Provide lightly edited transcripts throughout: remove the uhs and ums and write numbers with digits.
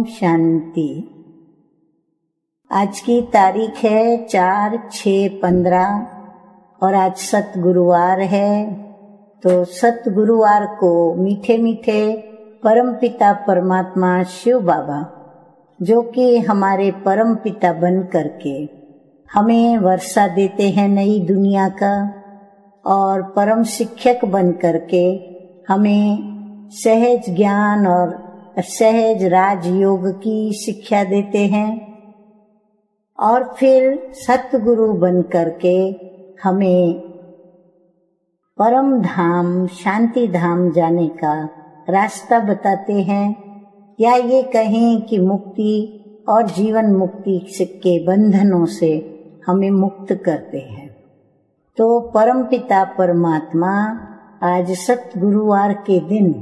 शांति। आज की तारीख है 4/6/15 और आज सतगुरुवार है। तो सतगुरुवार को मीठे मीठे परमपिता परमात्मा शिव बाबा, जो कि हमारे परम पिता बन करके हमें वर्षा देते हैं नई दुनिया का, और परम शिक्षक बन करके हमें सहज ज्ञान और सहज राजयोग की शिक्षा देते हैं, और फिर सतगुरु बन करके हमें परम धाम शांति धाम जाने का रास्ता बताते हैं, या ये कहें कि मुक्ति और जीवन मुक्ति के बंधनों से हमें मुक्त करते हैं। तो परमपिता परमात्मा आज सतगुरुवार के दिन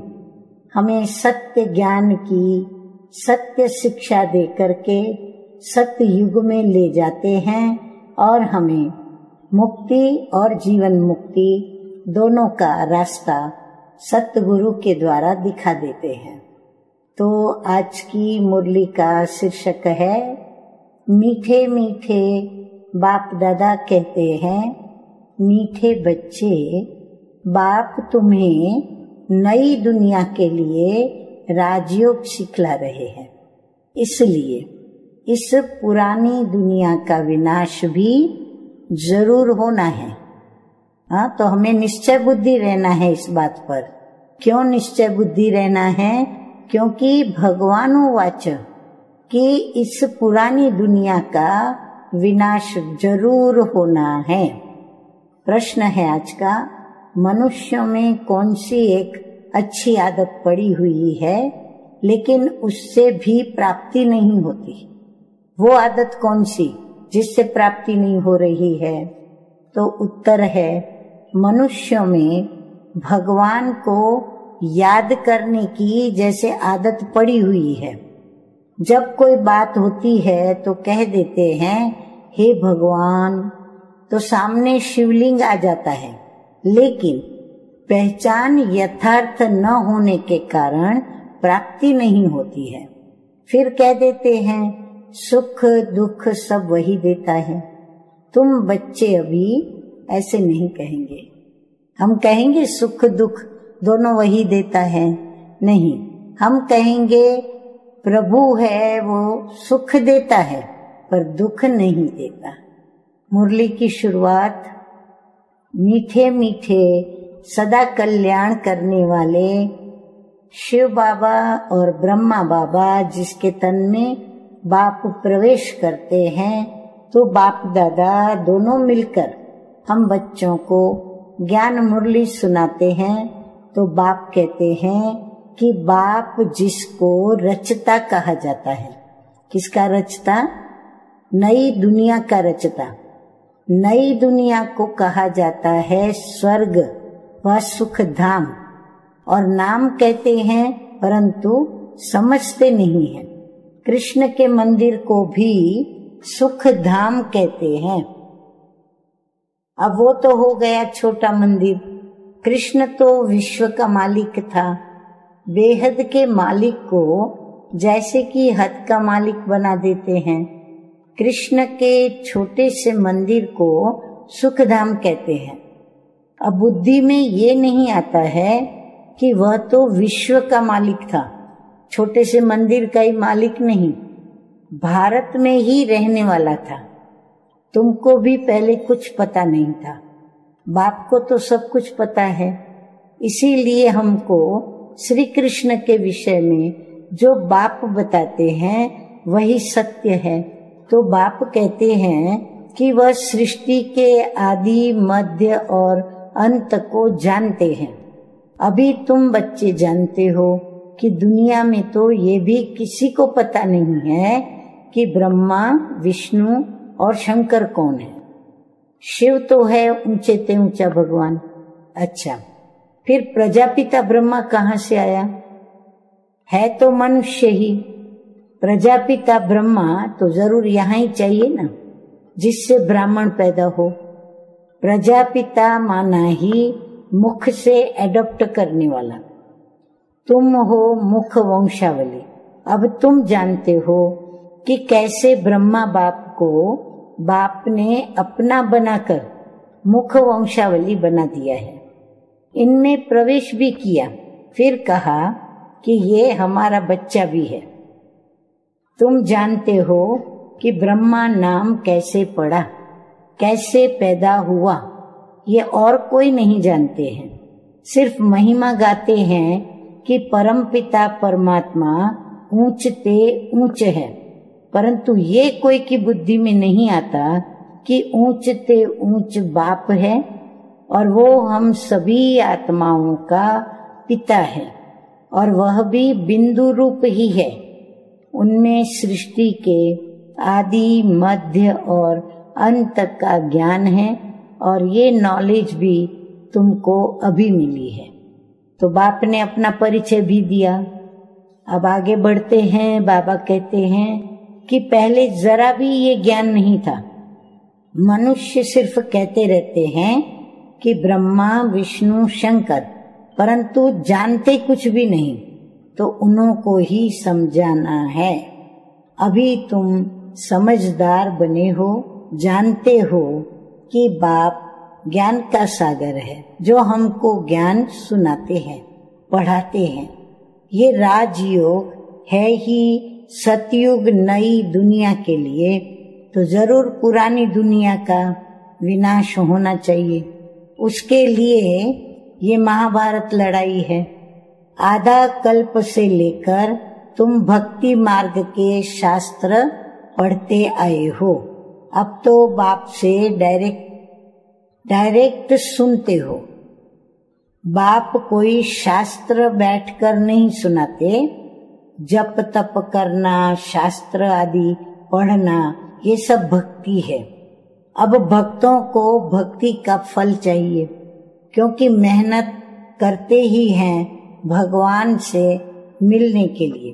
हमें सत्य ज्ञान की सत्य शिक्षा दे करके सत्य युग में ले जाते हैं, और हमें मुक्ति और जीवन मुक्ति दोनों का रास्ता सतगुरु के द्वारा दिखा देते हैं। तो आज की मुरली का शीर्षक है मीठे मीठे बाप दादा कहते हैं, मीठे बच्चे बाप तुम्हें नई दुनिया के लिए राजयोग सिखला रहे हैं, इसलिए इस पुरानी दुनिया का विनाश भी जरूर होना है। हाँ, तो हमें निश्चय बुद्धि रहना है इस बात पर। क्यों निश्चय बुद्धि रहना है? क्योंकि भगवानुवाच कि इस पुरानी दुनिया का विनाश जरूर होना है। प्रश्न है आज का, मनुष्यों में कौन सी एक अच्छी आदत पड़ी हुई है लेकिन उससे भी प्राप्ति नहीं होती? वो आदत कौन सी जिससे प्राप्ति नहीं हो रही है? तो उत्तर है, मनुष्यों में भगवान को याद करने की जैसे आदत पड़ी हुई है। जब कोई बात होती है तो कह देते हैं हे भगवान, तो सामने शिवलिंग आ जाता है, लेकिन पहचान यथार्थ न होने के कारण प्राप्ति नहीं होती है। फिर कह देते हैं सुख दुख सब वही देता है। तुम बच्चे अभी ऐसे नहीं कहेंगे। हम कहेंगे सुख दुख दोनों वही देता है? नहीं, हम कहेंगे प्रभु है, वो सुख देता है पर दुख नहीं देता। मुरली की शुरुआत मीठे मीठे सदा कल्याण करने वाले शिव बाबा और ब्रह्मा बाबा, जिसके तन में बाप प्रवेश करते हैं, तो बाप दादा दोनों मिलकर हम बच्चों को ज्ञान मुरली सुनाते हैं। तो बाप कहते हैं कि बाप जिसको रचता कहा जाता है। किसका रचता? नई दुनिया का रचता। नई दुनिया को कहा जाता है स्वर्ग व सुख धाम, और नाम कहते हैं परंतु समझते नहीं हैं। कृष्ण के मंदिर को भी सुख धाम कहते हैं। अब वो तो हो गया छोटा मंदिर। कृष्ण तो विश्व का मालिक था। बेहद के मालिक को जैसे कि हद का मालिक बना देते हैं। कृष्ण के छोटे से मंदिर को सुखधाम कहते हैं। अब बुद्धि में ये नहीं आता है कि वह तो विश्व का मालिक था, छोटे से मंदिर का ही मालिक नहीं, भारत में ही रहने वाला था। तुमको भी पहले कुछ पता नहीं था, बाप को तो सब कुछ पता है। इसीलिए हमको श्री कृष्ण के विषय में जो बाप बताते हैं वही सत्य है। तो बाप कहते हैं कि वह सृष्टि के आदि मध्य और अंत को जानते हैं। अभी तुम बच्चे जानते हो कि दुनिया में तो ये भी किसी को पता नहीं है कि ब्रह्मा विष्णु और शंकर कौन है। शिव तो है ऊंचे ते ऊंचा भगवान। अच्छा, फिर प्रजापिता ब्रह्मा कहाँ से आया? है तो मनुष्य ही। प्रजापिता ब्रह्मा तो जरूर यहाँ ही चाहिए ना, जिससे ब्राह्मण पैदा हो। प्रजापिता माना ही मुख से एडॉप्ट करने वाला। तुम हो मुख वंशावली, अब तुम जानते हो कि कैसे ब्रह्मा बाप को बाप ने अपना बनाकर मुख वंशावली बना दिया है, इनमें प्रवेश भी किया, फिर कहा कि ये हमारा बच्चा भी है। तुम जानते हो कि ब्रह्मा नाम कैसे पड़ा, कैसे पैदा हुआ, ये और कोई नहीं जानते हैं। सिर्फ महिमा गाते हैं कि परमपिता परमात्मा ऊंचते ऊंच है, परंतु ये कोई की बुद्धि में नहीं आता कि ऊंचते ऊंच बाप है और वो हम सभी आत्माओं का पिता है, और वह भी बिंदु रूप ही है। उनमें सृष्टि के आदि मध्य और अंत का ज्ञान है, और ये नॉलेज भी तुमको अभी मिली है। तो बाप ने अपना परिचय भी दिया। अब आगे बढ़ते हैं। बाबा कहते हैं कि पहले जरा भी ये ज्ञान नहीं था। मनुष्य सिर्फ कहते रहते हैं कि ब्रह्मा विष्णु शंकर, परंतु जानते कुछ भी नहीं, तो उन्हों को ही समझाना है। अभी तुम समझदार बने हो, जानते हो कि बाप ज्ञान का सागर है, जो हमको ज्ञान सुनाते हैं, पढ़ाते हैं। ये राजयोग है ही सतयुग नई दुनिया के लिए, तो जरूर पुरानी दुनिया का विनाश होना चाहिए। उसके लिए ये महाभारत लड़ाई है। आधा कल्प से लेकर तुम भक्ति मार्ग के शास्त्र पढ़ते आए हो। अब तो बाप से डायरेक्ट सुनते हो। बाप कोई शास्त्र बैठकर नहीं सुनाते। जप तप करना, शास्त्र आदि पढ़ना, ये सब भक्ति है। अब भक्तों को भक्ति का फल चाहिए, क्योंकि मेहनत करते ही हैं भगवान से मिलने के लिए,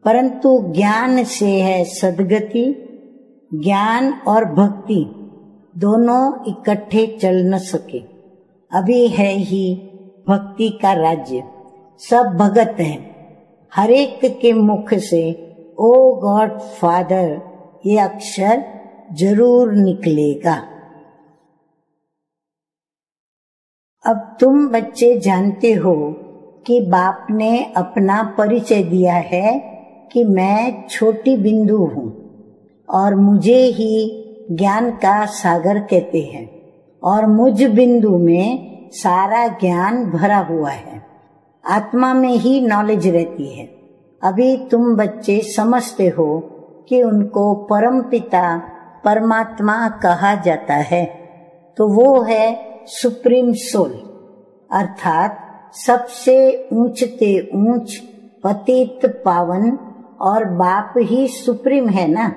परंतु ज्ञान से है सद्गति। ज्ञान और भक्ति दोनों इकट्ठे चल न सके। अभी है ही भक्ति का राज्य, सब भगत हैं। हर एक के मुख से ओ गॉड फादर ये अक्षर जरूर निकलेगा। अब तुम बच्चे जानते हो कि बाप ने अपना परिचय दिया है कि मैं छोटी बिंदु हूँ और मुझे ही ज्ञान का सागर कहते हैं, और मुझ बिंदु में सारा ज्ञान भरा हुआ है। आत्मा में ही नॉलेज रहती है। अभी तुम बच्चे समझते हो कि उनको परमपिता परमात्मा कहा जाता है, तो वो है सुप्रीम सोल, अर्थात सबसे ऊंचते ऊंच पतित पावन, और बाप ही सुप्रीम है ना।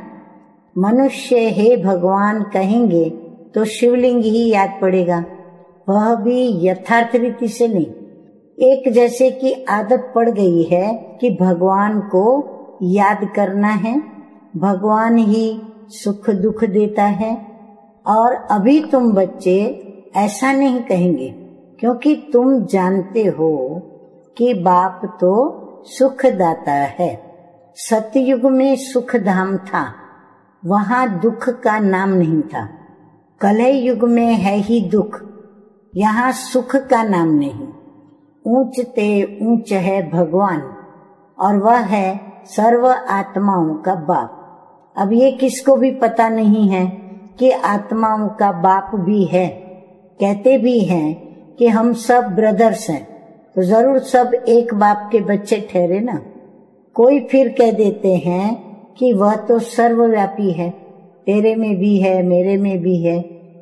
मनुष्य हे भगवान कहेंगे तो शिवलिंग ही याद पड़ेगा, वह भी यथार्थ रीति से नहीं। एक जैसे कि आदत पड़ गई है कि भगवान को याद करना है, भगवान ही सुख दुख देता है। और अभी तुम बच्चे ऐसा नहीं कहेंगे, क्योंकि तुम जानते हो कि बाप तो सुखदाता है। सतयुग में सुख धाम था, वहां दुख का नाम नहीं था। कलह युग में है ही दुख, यहाँ सुख का नाम नहीं। ऊंचते ऊंच है भगवान, और वह है सर्व आत्माओं का बाप। अब ये किसको भी पता नहीं है कि आत्माओं का बाप भी है। कहते भी हैं कि हम सब ब्रदर्स हैं, तो जरूर सब एक बाप के बच्चे ठहरे ना। कोई फिर कह देते हैं कि वह तो सर्वव्यापी है, तेरे में भी है, मेरे में भी है।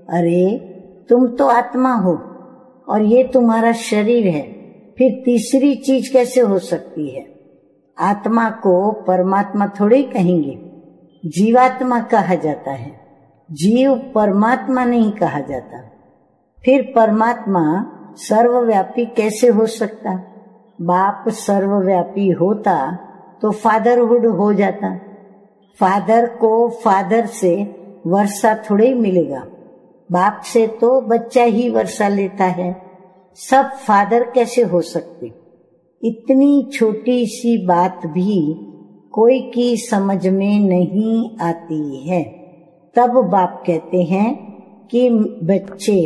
अरे तुम तो आत्मा हो और ये तुम्हारा शरीर है, फिर तीसरी चीज कैसे हो सकती है? आत्मा को परमात्मा थोड़े ही कहेंगे, जीवात्मा कहा जाता है, जीव परमात्मा नहीं कहा जाता। फिर परमात्मा सर्वव्यापी कैसे हो सकता? बाप सर्वव्यापी होता तो फादरहुड हो जाता। फादर को फादर से वर्षा थोड़े ही मिलेगा, बाप से तो बच्चा ही वर्षा लेता है। सब फादर कैसे हो सकते? इतनी छोटी सी बात भी कोई की समझ में नहीं आती है। तब बाप कहते हैं कि बच्चे,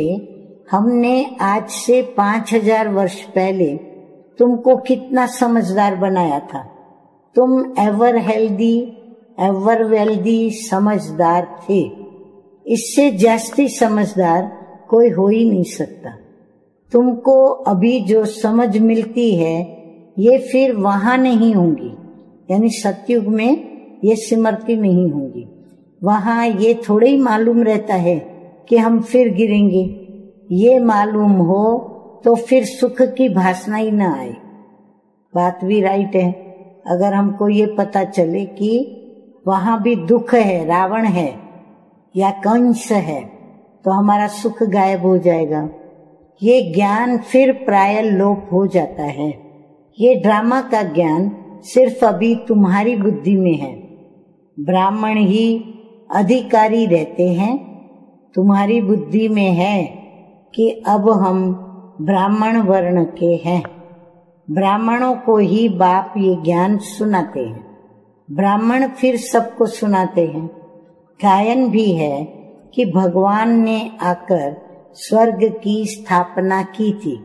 हमने आज से 5000 वर्ष पहले तुमको कितना समझदार बनाया था। तुम एवर हेल्दी, एवर वेल्दी समझदार थे। इससे जास्ती समझदार कोई हो ही नहीं सकता। तुमको अभी जो समझ मिलती है ये फिर वहां नहीं होंगी, यानी सतयुग में ये स्मृति नहीं होंगी। वहां ये थोड़ा ही मालूम रहता है कि हम फिर गिरेंगे। ये मालूम हो तो फिर सुख की भासना ही ना आए। बात भी राइट है। अगर हमको ये पता चले कि वहां भी दुख है, रावण है या कंस है, तो हमारा सुख गायब हो जाएगा। ये ज्ञान फिर प्राय लोप हो जाता है। ये ड्रामा का ज्ञान सिर्फ अभी तुम्हारी बुद्धि में है। ब्राह्मण ही अधिकारी रहते हैं। तुम्हारी बुद्धि में है कि अब हम ब्राह्मण वर्ण के हैं। ब्राह्मणों को ही बाप ये ज्ञान सुनाते हैं। ब्राह्मण फिर सबको सुनाते हैं। गायन भी है कि भगवान ने आकर स्वर्ग की स्थापना की थी,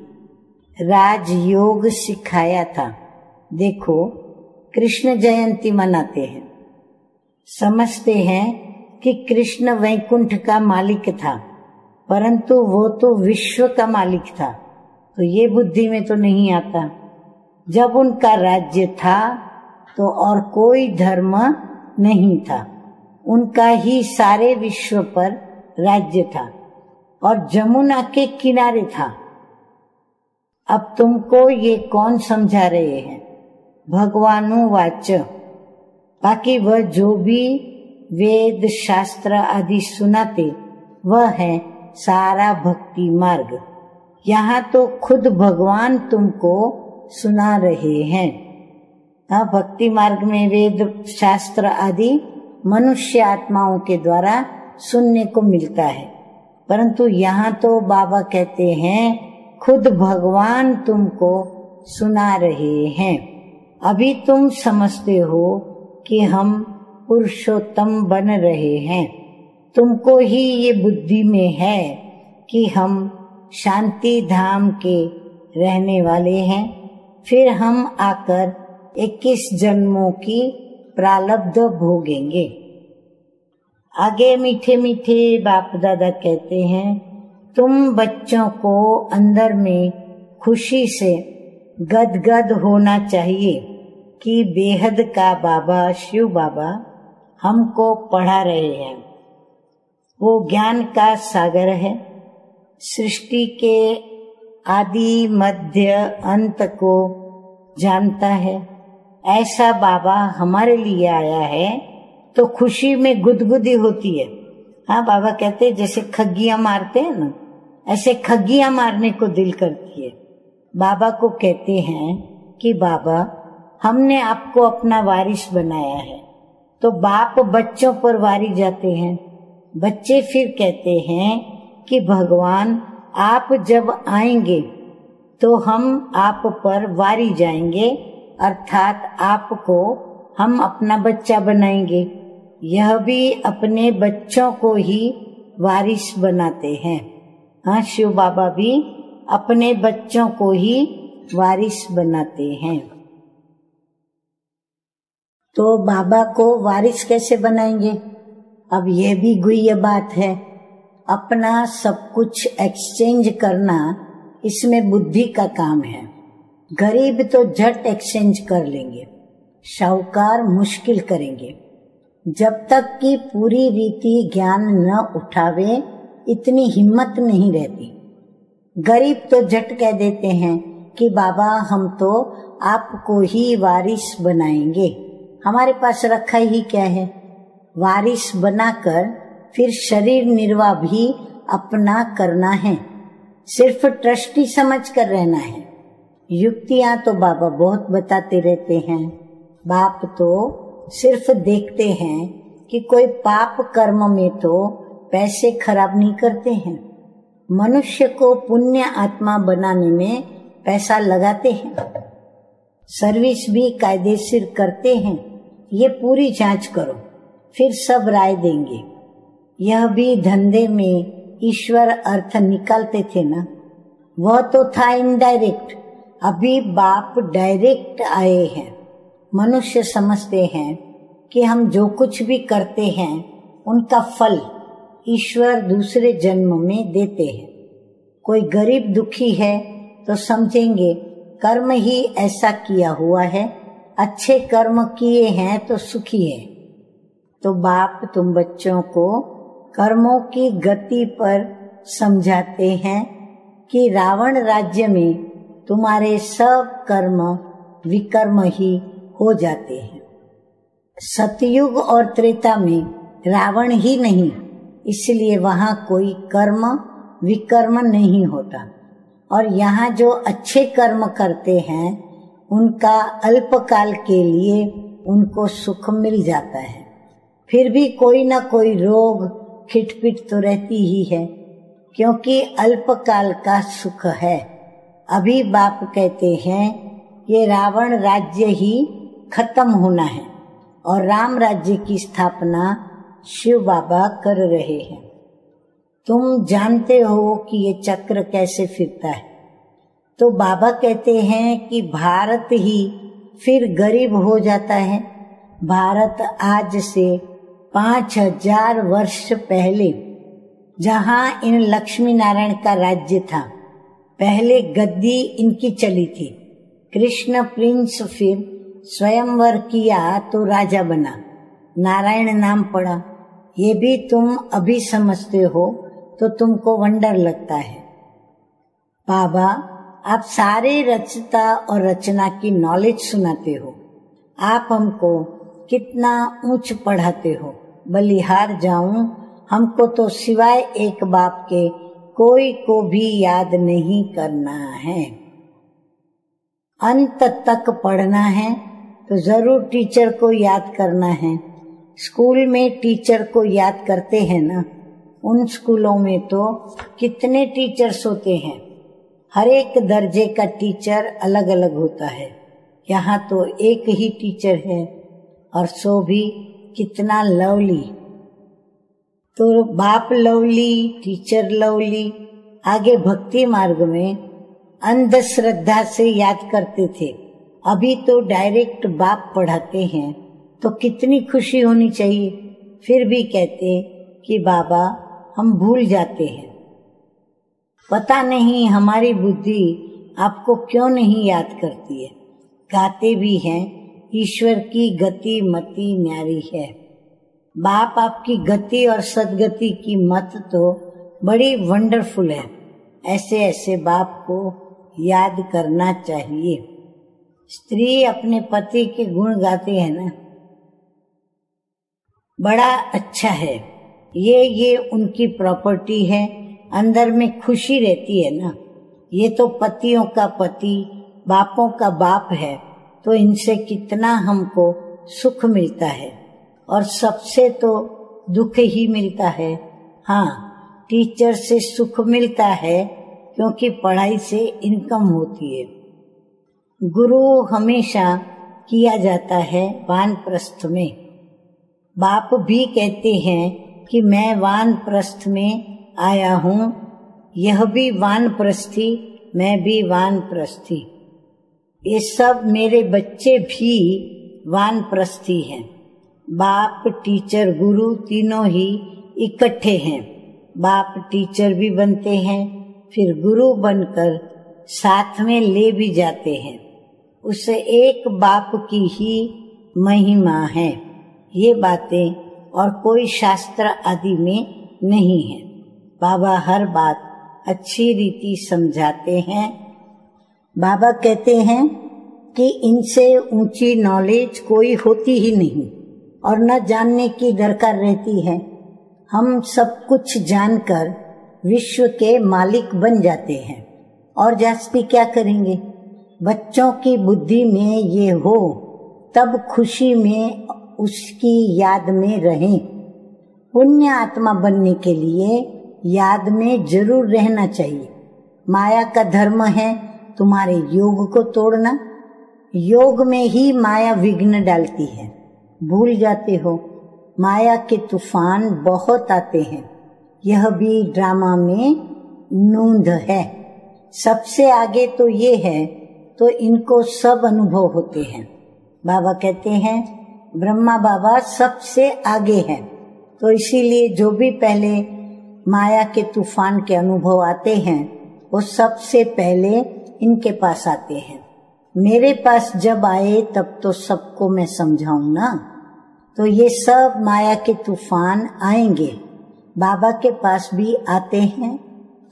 राजयोग सिखाया था। देखो, कृष्ण जयंती मनाते हैं। समझते हैं कि कृष्ण वैकुंठ का मालिक था, परंतु वो तो विश्व का मालिक था। तो ये बुद्धि में तो नहीं आता। जब उनका राज्य था तो और कोई धर्म नहीं था, उनका ही सारे विश्व पर राज्य था और जमुना के किनारे था। अब तुमको ये कौन समझा रहे हैं? भगवानुवाच। बाकी वह जो भी वेद शास्त्र आदि सुनाते वह है सारा भक्ति मार्ग। यहाँ तो खुद भगवान तुमको सुना रहे हैं। हाँ, भक्ति मार्ग में वेद शास्त्र आदि मनुष्य आत्माओं के द्वारा सुनने को मिलता है, परंतु यहाँ तो बाबा कहते हैं खुद भगवान तुमको सुना रहे हैं। अभी तुम समझते हो कि हम पुरुषोत्तम बन रहे हैं। तुमको ही ये बुद्धि में है कि हम शांति धाम के रहने वाले हैं। फिर हम आकर 21 जन्मों की प्रारब्ध भोगेंगे। आगे मीठे मीठे बाप दादा कहते हैं, तुम बच्चों को अंदर में खुशी से गदगद होना चाहिए कि बेहद का बाबा शिव बाबा हमको पढ़ा रहे हैं। वो ज्ञान का सागर है। सृष्टि के आदि मध्य अंत को जानता है। ऐसा बाबा हमारे लिए आया है तो खुशी में गुदगुदी होती है। हाँ, बाबा कहते हैं जैसे खग्गियां मारते हैं ना, ऐसे खग्गियां मारने को दिल करती है। बाबा को कहते हैं कि बाबा, हमने आपको अपना वारिस बनाया है। तो बाप बच्चों पर वारी जाते हैं। बच्चे फिर कहते हैं कि भगवान, आप जब आएंगे तो हम आप पर वारी जाएंगे, अर्थात आपको हम अपना बच्चा बनाएंगे। यह भी अपने बच्चों को ही वारिस बनाते हैं। हाँ, शिव बाबा भी अपने बच्चों को ही वारिस बनाते हैं। तो बाबा को वारिस कैसे बनाएंगे? अब ये भी गुह्य बात है। अपना सब कुछ एक्सचेंज करना इसमें बुद्धि का काम है। गरीब तो झट एक्सचेंज कर लेंगे, शाहूकार मुश्किल करेंगे। जब तक कि पूरी रीति ज्ञान न उठावे इतनी हिम्मत नहीं रहती। गरीब तो झट कह देते हैं कि बाबा, हम तो आपको ही वारिस बनाएंगे। हमारे पास रखा ही क्या है? वारिस बनाकर फिर शरीर निर्वाह भी अपना करना है। सिर्फ ट्रस्टी समझ कर रहना है। युक्तियां तो बाबा बहुत बताते रहते हैं। बाप तो सिर्फ देखते हैं कि कोई पाप कर्म में तो पैसे खराब नहीं करते हैं। मनुष्य को पुण्य आत्मा बनाने में पैसा लगाते हैं। सर्विस भी कायदेशीर करते हैं। ये पूरी जांच करो, फिर सब राय देंगे। यह भी धंधे में ईश्वर अर्थ निकालते थे ना, वह तो था इनडायरेक्ट। अभी बाप डायरेक्ट आए हैं। मनुष्य समझते हैं कि हम जो कुछ भी करते हैं उनका फल ईश्वर दूसरे जन्म में देते हैं। कोई गरीब दुखी है तो समझेंगे कर्म ही ऐसा किया हुआ है, अच्छे कर्म किए हैं तो सुखी है। तो बाप तुम बच्चों को कर्मों की गति पर समझाते हैं कि रावण राज्य में तुम्हारे सब कर्म विकर्म ही हो जाते हैं। सतयुग और त्रेता में रावण ही नहीं, इसलिए वहां कोई कर्म विकर्म नहीं होता। और यहाँ जो अच्छे कर्म करते हैं उनका अल्पकाल के लिए उनको सुख मिल जाता है। फिर भी कोई ना कोई रोग खिटपिट तो रहती ही है, क्योंकि अल्पकाल का सुख है। अभी बाप कहते हैं ये रावण राज्य ही खत्म होना है और राम राज्य की स्थापना शिव बाबा कर रहे हैं। तुम जानते हो कि ये चक्र कैसे फिरता है। तो बाबा कहते हैं कि भारत ही फिर गरीब हो जाता है। भारत आज से 5000 वर्ष पहले जहाँ इन लक्ष्मी नारायण का राज्य था, पहले गद्दी इनकी चली थी। कृष्ण प्रिंस फिर स्वयंवर किया तो राजा बना, नारायण नाम पड़ा। ये भी तुम अभी समझते हो तो तुमको वंडर लगता है। बाबा आप सारे रचता और रचना की नॉलेज सुनाते हो। आप हमको कितना ऊंच पढ़ाते हो। बलिहार जाऊं, हमको तो सिवाय एक बाप के कोई को भी याद नहीं करना है। अंत तक पढ़ना है तो जरूर टीचर को याद करना है। स्कूल में टीचर को याद करते हैं ना, उन स्कूलों में तो कितने टीचर्स होते हैं। हर एक दर्जे का टीचर अलग अलग होता है। यहाँ तो एक ही टीचर है और सो भी कितना लवली। तो बाप लवली, टीचर लवली। आगे भक्ति मार्ग में अंधश्रद्धा से याद करते थे, अभी तो डायरेक्ट बाप पढ़ाते हैं तो कितनी खुशी होनी चाहिए। फिर भी कहते कि बाबा हम भूल जाते हैं। पता नहीं हमारी बुद्धि आपको क्यों नहीं याद करती है। गाते भी हैं ईश्वर की गति मति न्यारी है। बाप आपकी गति और सदगति की मत तो बड़ी वंडरफुल है। ऐसे ऐसे बाप को याद करना चाहिए। स्त्री अपने पति के गुण गाते हैं ना, बड़ा अच्छा है। ये उनकी प्रॉपर्टी है, अंदर में खुशी रहती है ना। ये तो पतियों का पति, बापों का बाप है, तो इनसे कितना हमको सुख मिलता है। और सबसे तो दुख ही मिलता है। हाँ, टीचर से सुख मिलता है क्योंकि पढ़ाई से इनकम होती है। गुरु हमेशा किया जाता है वानप्रस्थ में। बाप भी कहते हैं कि मैं वानप्रस्थ में आया हूँ, यह भी वानप्रस्थी, मैं भी वानप्रस्थी। ये सब मेरे बच्चे भी वानप्रस्थी हैं। बाप टीचर गुरु तीनों ही इकट्ठे हैं। बाप टीचर भी बनते हैं, फिर गुरु बनकर साथ में ले भी जाते हैं। उसे एक बाप की ही महिमा है। ये बातें और कोई शास्त्र आदि में नहीं है। बाबा हर बात अच्छी रीति समझाते हैं। बाबा कहते हैं कि इनसे ऊंची नॉलेज कोई होती ही नहीं और न जानने की दरकार रहती है। हम सब कुछ जानकर विश्व के मालिक बन जाते हैं और जास्ती क्या करेंगे। बच्चों की बुद्धि में ये हो तब खुशी में उसकी याद में रहें। पुण्य आत्मा बनने के लिए याद में जरूर रहना चाहिए। माया का धर्म है तुम्हारे योग को तोड़ना। योग में ही माया विघ्न डालती है। भूल जाते हो। माया के तूफान बहुत आते हैं, यह भी ड्रामा में नूंद है। सबसे आगे तो ये है, तो इनको सब अनुभव होते हैं। बाबा कहते हैं ब्रह्मा बाबा सबसे आगे हैं, तो इसीलिए जो भी पहले माया के तूफान के अनुभव आते हैं वो सबसे पहले इनके पास आते हैं। मेरे पास जब आए तब तो सबको मैं समझाऊं ना, तो ये सब माया के तूफान आएंगे। बाबा के पास भी आते हैं,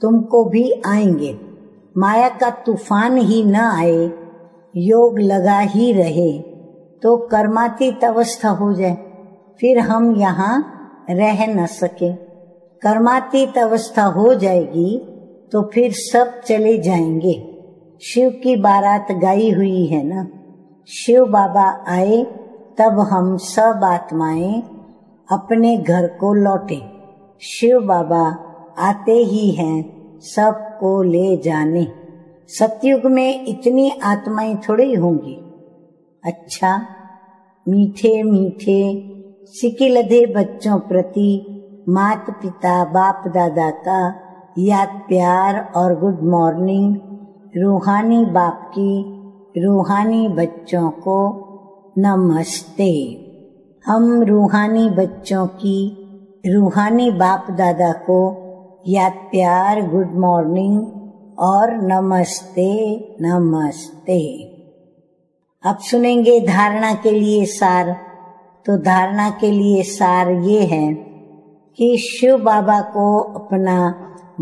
तुमको भी आएंगे। माया का तूफान ही न आए, योग लगा ही रहे तो कर्मातीत अवस्था हो जाए, फिर हम यहाँ रह न सके। कर्मातीत अवस्था हो जाएगी तो फिर सब चले जाएंगे। शिव की बारात गाई हुई है ना, शिव बाबा आए तब हम सब आत्माएं अपने घर को लौटे। शिव बाबा आते ही हैं सबको ले जाने। सतयुग में इतनी आत्माएं थोड़ी होंगी। अच्छा, मीठे मीठे सिकिलधे बच्चों प्रति माता पिता बाप दादा का याद प्यार और गुड मॉर्निंग। रूहानी बाप की रूहानी बच्चों को नमस्ते। हम रूहानी बच्चों की रूहानी बाप दादा को याद प्यार गुड मॉर्निंग और नमस्ते नमस्ते। अब सुनेंगे धारणा के लिए सार। तो धारणा के लिए सार ये है कि शिव बाबा को अपना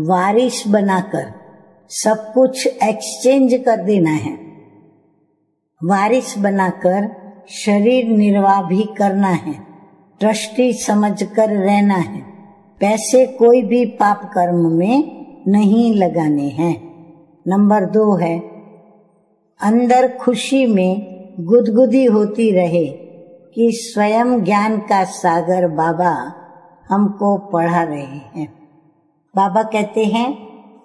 वारिस बनाकर सब कुछ एक्सचेंज कर देना है। वारिस बनाकर शरीर निर्वाह भी करना है, ट्रस्टी समझकर रहना है। पैसे कोई भी पाप कर्म में नहीं लगाने हैं। नंबर 2 है, अंदर खुशी में गुदगुदी होती रहे कि स्वयं ज्ञान का सागर बाबा हमको पढ़ा रहे हैं। बाबा कहते हैं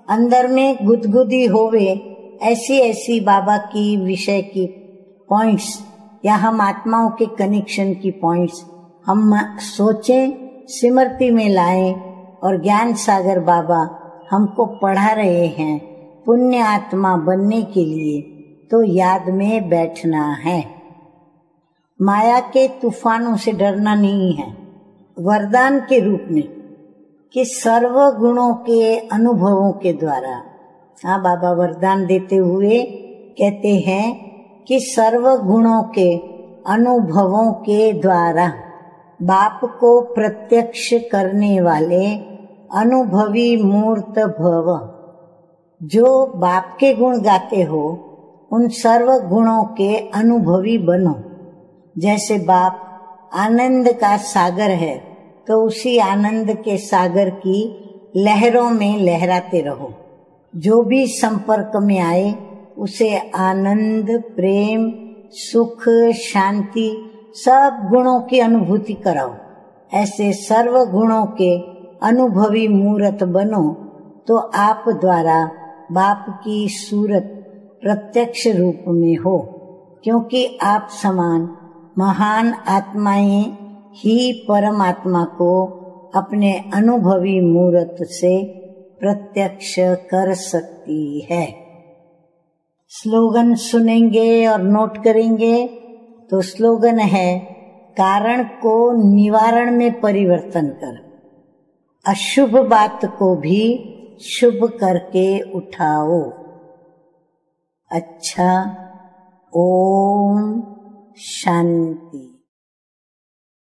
अंदर में गुदगुदी होवे, ऐसी ऐसी बाबा की विषय की पॉइंट्स या हम आत्माओं के कनेक्शन की पॉइंट्स हम सोचें, स्मृति में लाएं और ज्ञान सागर बाबा हमको पढ़ा रहे हैं पुण्य आत्मा बनने के लिए, तो याद में बैठना है। माया के तूफानों से डरना नहीं है, वरदान के रूप में कि सर्व गुणों के अनुभवों के द्वारा। हाँ, बाबा वरदान देते हुए कहते हैं कि सर्व गुणों के अनुभवों के द्वारा बाप को प्रत्यक्ष करने वाले अनुभवी मूर्त भव। जो बाप के गुण गाते हो उन सर्व गुणों के अनुभवी बनो। जैसे बाप आनंद का सागर है तो उसी आनंद के सागर की लहरों में लहराते रहो। जो भी संपर्क में आए उसे आनंद, प्रेम, सुख, शांति सब गुणों की अनुभूति कराओ। ऐसे सर्व गुणों के अनुभवी मूर्त बनो तो आप द्वारा बाप की सूरत प्रत्यक्ष रूप में हो, क्योंकि आप समान महान आत्माएं ही परमात्मा को अपने अनुभवी मूर्त से प्रत्यक्ष कर सकती है। स्लोगन सुनेंगे और नोट करेंगे। तो स्लोगन है, कारण को निवारण में परिवर्तन कर, अशुभ बात को भी शुभ करके उठाओ। अच्छा, ओम शांति।